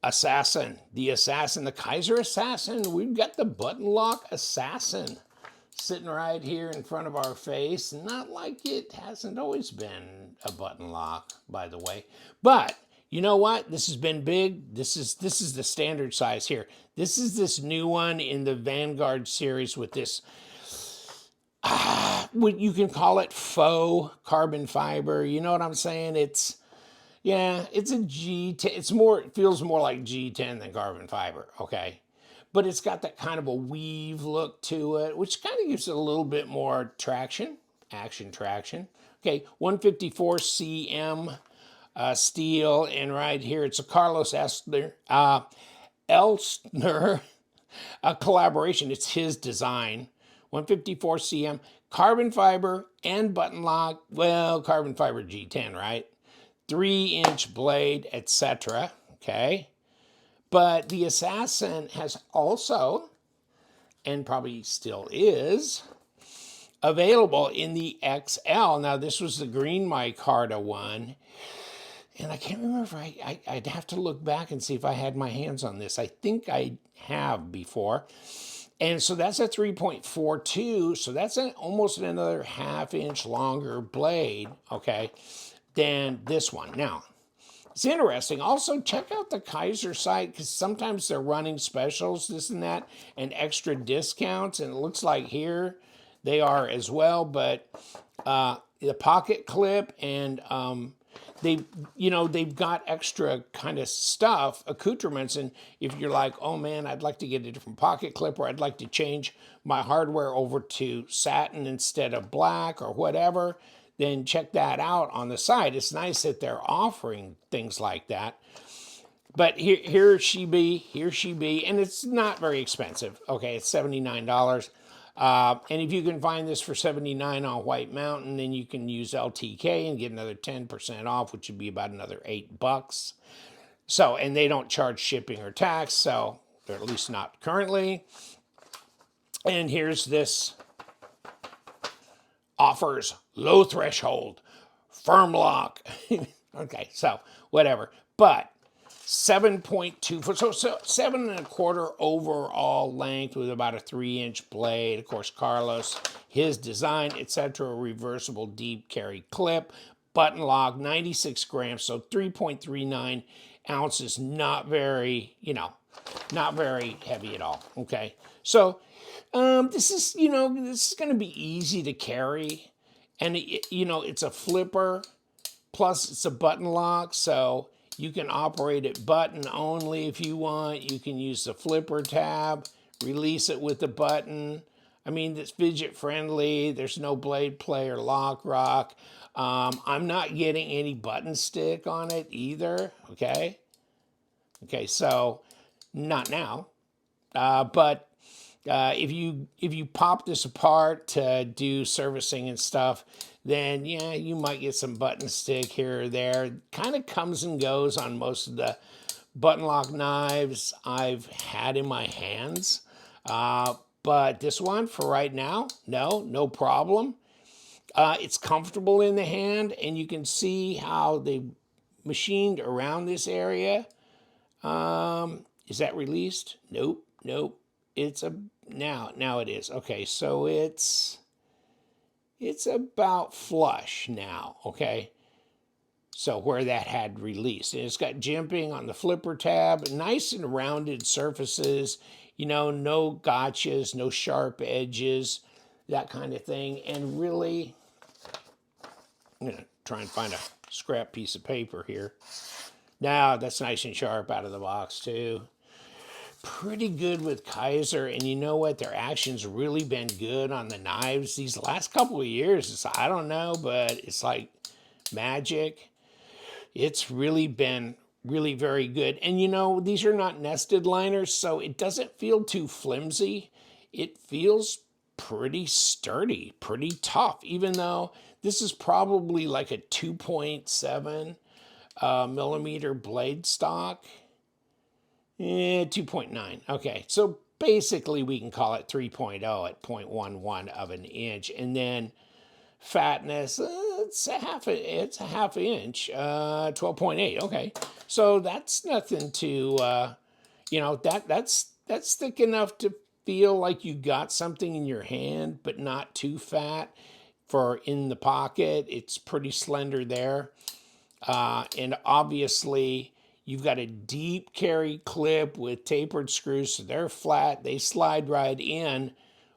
Assassin, the Assassin, the Kizer Assassin. We've got the button lock Assassin sitting right here in front of our face. Not like it hasn't always been a button lock, by the way. But you know what? This has been big. This is the standard size here. This is this new one in the Vanguard series with this what you can call it faux carbon fiber. You know what I'm saying? It's it's a G10. It feels more like G10 than carbon fiber, okay? But it's got that kind of a weave look to it, which kind of gives it a little bit more traction, action traction. Okay, 154 cm steel, and right here it's a Carlos Elstner collaboration. It's his design. 154 cm, carbon fiber and button lock. Well, carbon fiber G10, right? 3-inch blade, etc. Okay. But the Assassin has also, and probably still is, available in the XL. Now, this was the green micarta one. And I can't remember if I'd have to look back and see if I had my hands on this. I think I have before. And so that's a 3.42. So that's almost another ½ inch longer blade, okay, than this one. Now, it's interesting. Also, check out the Kizer site because sometimes they're running specials, this and that, and extra discounts. And it looks like here they are as well. But the pocket clip and they've got extra kind of stuff, accoutrements, and if you're like, oh man, I'd like to get a different pocket clip, or I'd like to change my hardware over to satin instead of black or whatever, then check that out on the site. It's nice that they're offering things like that. But here she be, and it's not very expensive. Okay, it's $79. And if you can find this for $79 on White Mountain, then you can use LTK and get another 10% off, which would be about another $8. So, and they don't charge shipping or tax, so they're at least not currently. And here's this offers low threshold, firm lock. Okay, so whatever. But 7.2 foot, so 7.25 overall length with about a 3-inch blade. Of course, Carlos, his design, etc. Reversible deep carry clip, button lock, 96 grams, so 3.39 ounces. Not very, not very heavy at all. Okay, so this is going to be easy to carry, and it's a flipper, plus it's a button lock, so you can operate it button only if you want. You can use the flipper tab, release it with the button. I mean, it's fidget friendly. There's no blade play or lock rock. I'm not getting any button stick on it either, okay? Okay, so not now. But if you pop this apart to do servicing and stuff, then yeah, you might get some button stick here or there. Kind of comes and goes on most of the button lock knives I've had in my hands. But this one, for right now, no problem. It's comfortable in the hand, and you can see how they machined around this area. Is that released? Nope. It's now it is. Okay, so it's about flush now, okay? So where that had released. And it's got jimping on the flipper tab, nice and rounded surfaces, no gotchas, no sharp edges, that kind of thing. And really, I'm gonna try and find a scrap piece of paper here. Now that's nice and sharp out of the box too. Pretty good with Kizer, and you know what? Their action's really been good on the knives these last couple of years. I don't know, but it's like magic. It's really been really very good. And these are not nested liners, so it doesn't feel too flimsy. It feels pretty sturdy, pretty tough, even though this is probably like a 2.7 millimeter blade stock. 2.9. Okay, so basically we can call it 3.0 at 0.11 of an inch. And then fatness, it's a half inch, 12.8. Okay, so that's nothing to, that's thick enough to feel like you got something in your hand, but not too fat. For in the pocket, it's pretty slender there. And obviously, you've got a deep carry clip with tapered screws, so they're flat. They slide right in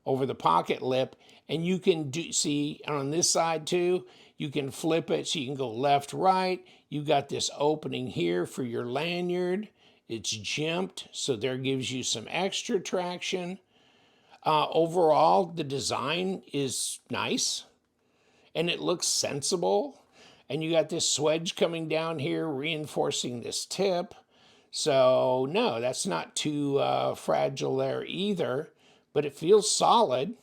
over the pocket lip, and you can see on this side too, you can flip it so you can go left, right. You got this opening here for your lanyard. It's jimped, so there gives you some extra traction. Overall, the design is nice, and it looks sensible. And you got this swedge coming down here reinforcing this tip. So no, that's not too fragile there either, but it feels solid.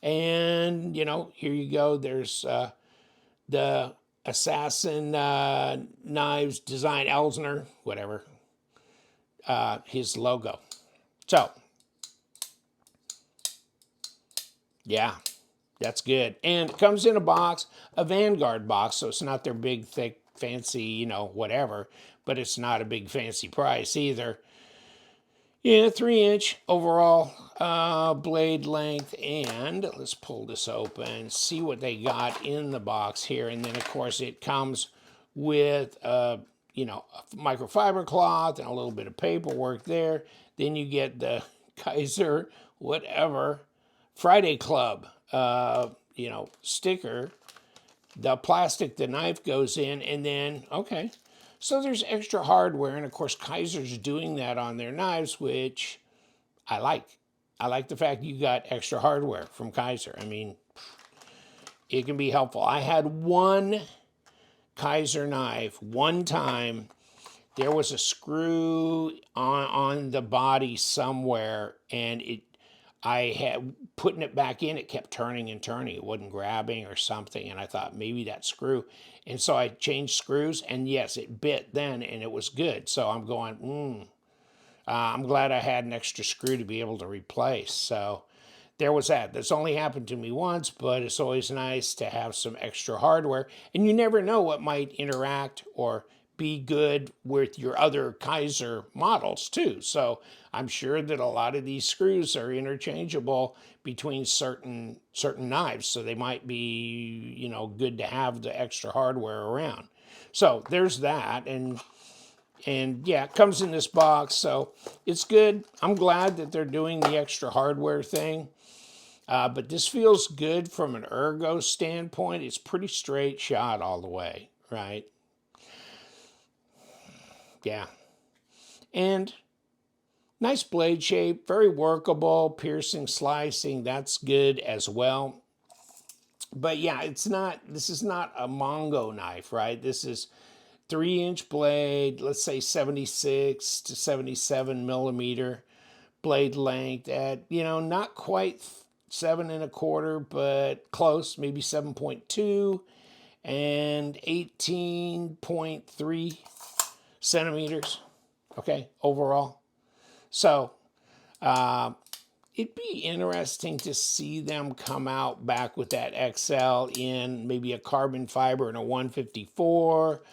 And, here you go. There's the Assassin knives design, Elsner, whatever, his logo. So, yeah, that's good. And it comes in a box, a Vanguard box, so it's not their big, thick, fancy, whatever, but it's not a big, fancy price either. Yeah, 3-inch overall blade length, and let's pull this open, see what they got in the box here. And then, of course, it comes with, a microfiber cloth and a little bit of paperwork there. Then you get the Kizer, whatever, Friday Club, sticker, the plastic the knife goes in, and then, okay. So there's extra hardware, and of course Kizer's doing that on their knives, which I like. I like the fact you got extra hardware from Kizer. I mean, it can be helpful. I had one Kizer knife one time. There was a screw on the body somewhere, and I had putting it back in, it kept turning and turning. It wasn't grabbing or something, and I thought maybe that screw. And so I changed screws, and yes, it bit then, and it was good. So I'm going, I'm glad I had an extra screw to be able to replace. So there was that. That's only happened to me once, but it's always nice to have some extra hardware. And you never know what might interact or be good with your other Kizer models too. So I'm sure that a lot of these screws are interchangeable between certain knives. So they might be, good to have the extra hardware around. So there's that. And yeah, it comes in this box, so it's good. I'm glad that they're doing the extra hardware thing. But this feels good from an ergo standpoint. It's pretty straight shot all the way, right? Yeah. And nice blade shape, very workable, piercing, slicing, that's good as well. But yeah, this is not a Mongo knife, right? This is 3-inch blade, let's say 76 to 77 millimeter blade length at, not quite 7 1/4, but close, maybe 7.2 and 18.3 centimeters, okay, overall. So it'd be interesting to see them come out back with that XL in maybe a carbon fiber in a 154,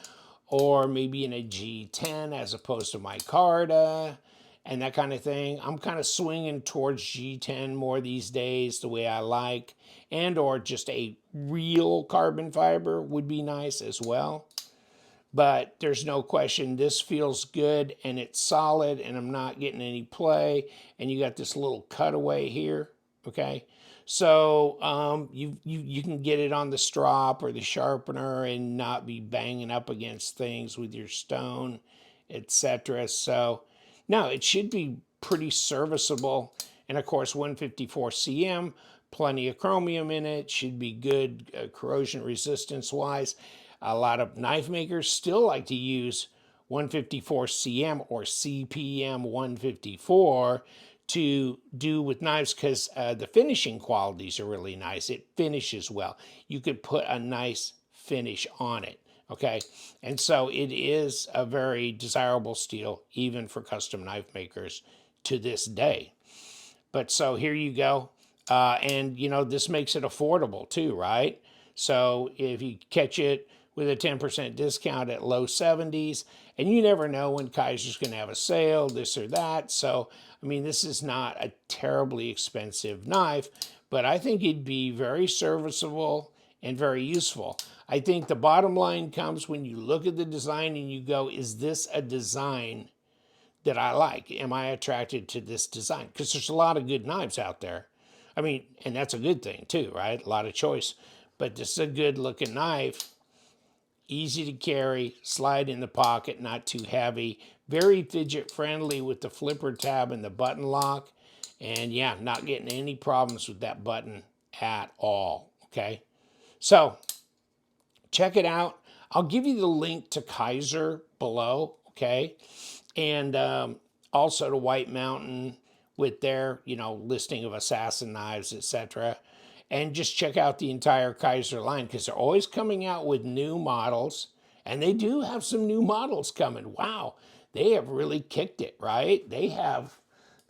or maybe in a G10 as opposed to micarta and that kind of thing. I'm kind of swinging towards G10 more these days, the way I like, and or just a real carbon fiber would be nice as well. But there's no question this feels good, and it's solid, and I'm not getting any play. And you got this little cutaway here, okay? So you can get it on the strop or the sharpener and not be banging up against things with your stone, etc. So no, it should be pretty serviceable. And of course, 154 cm, plenty of chromium in it, should be good corrosion resistance wise. A lot of knife makers still like to use 154 cm or CPM 154 to do with knives because the finishing qualities are really nice. It finishes well. You could put a nice finish on it, okay? And so it is a very desirable steel, even for custom knife makers to this day. But so here you go. And, you know, this makes it affordable too, right? So if you catch it with a 10% discount at low 70s, and you never know when Kizer's going to have a sale, this or that. So, I mean, this is not a terribly expensive knife, but I think it'd be very serviceable and very useful. I think the bottom line comes when you look at the design and you go, is this a design that I like? Am I attracted to this design? Because there's a lot of good knives out there. I mean, and that's a good thing too, right? A lot of choice. But this is a good looking knife. Easy to carry, slide in the pocket, not too heavy. Very fidget friendly with the flipper tab and the button lock. And yeah, not getting any problems with that button at all, okay? So, check it out. I'll give you the link to Kizer below, okay? And also to White Mountain with their, you know, listing of assassin knives, etc. And just check out the entire Kizer line because they're always coming out with new models. And they do have some new models coming. Wow, they have really kicked it, right? They have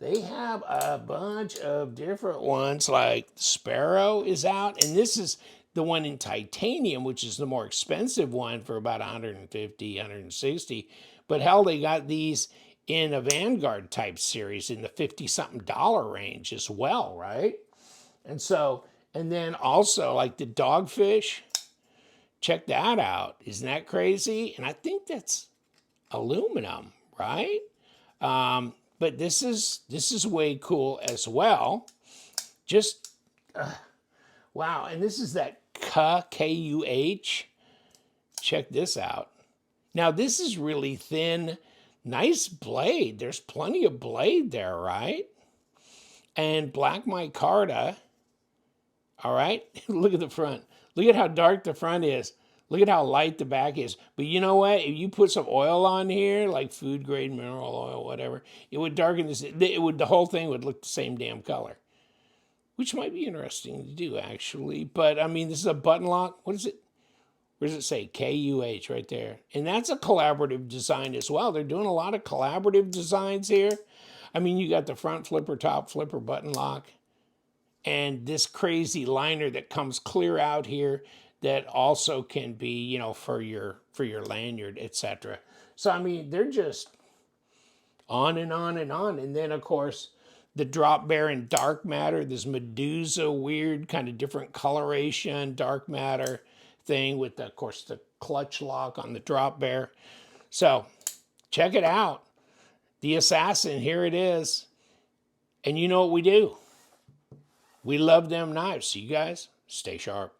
a bunch of different ones, like Sparrow is out, and this is the one in titanium, which is the more expensive one for about 150, 160. But hell, they got these in a Vanguard type series in the 50-something dollar range as well, right? And so, and then also like the Dogfish, check that out. Isn't that crazy? And I think that's aluminum, right? But this is way cool as well. Just wow, and this is that K-U-H. Check this out. Now this is really thin, nice blade. There's plenty of blade there, right? And black micarta. All right, look at the front. Look at how dark the front is. Look at how light the back is. But you know what? If you put some oil on here, like food grade mineral oil, whatever, it would darken this. The whole thing would look the same damn color, which might be interesting to do actually. But I mean, this is a button lock. What is it? Where does it say? K-U-H right there. And that's a collaborative design as well. They're doing a lot of collaborative designs here. I mean, you got the front flipper, top flipper, button lock, and this crazy liner that comes clear out here that also can be, you know, for your lanyard, etc. So I mean, they're just on and on and on. And then of course the drop bear in dark matter, this Medusa weird kind of different coloration dark matter thing with the, of course, the clutch lock on the drop bear. So check it out. The Assassin, here it is. And you know what we do? We love them knives. So you guys, stay sharp.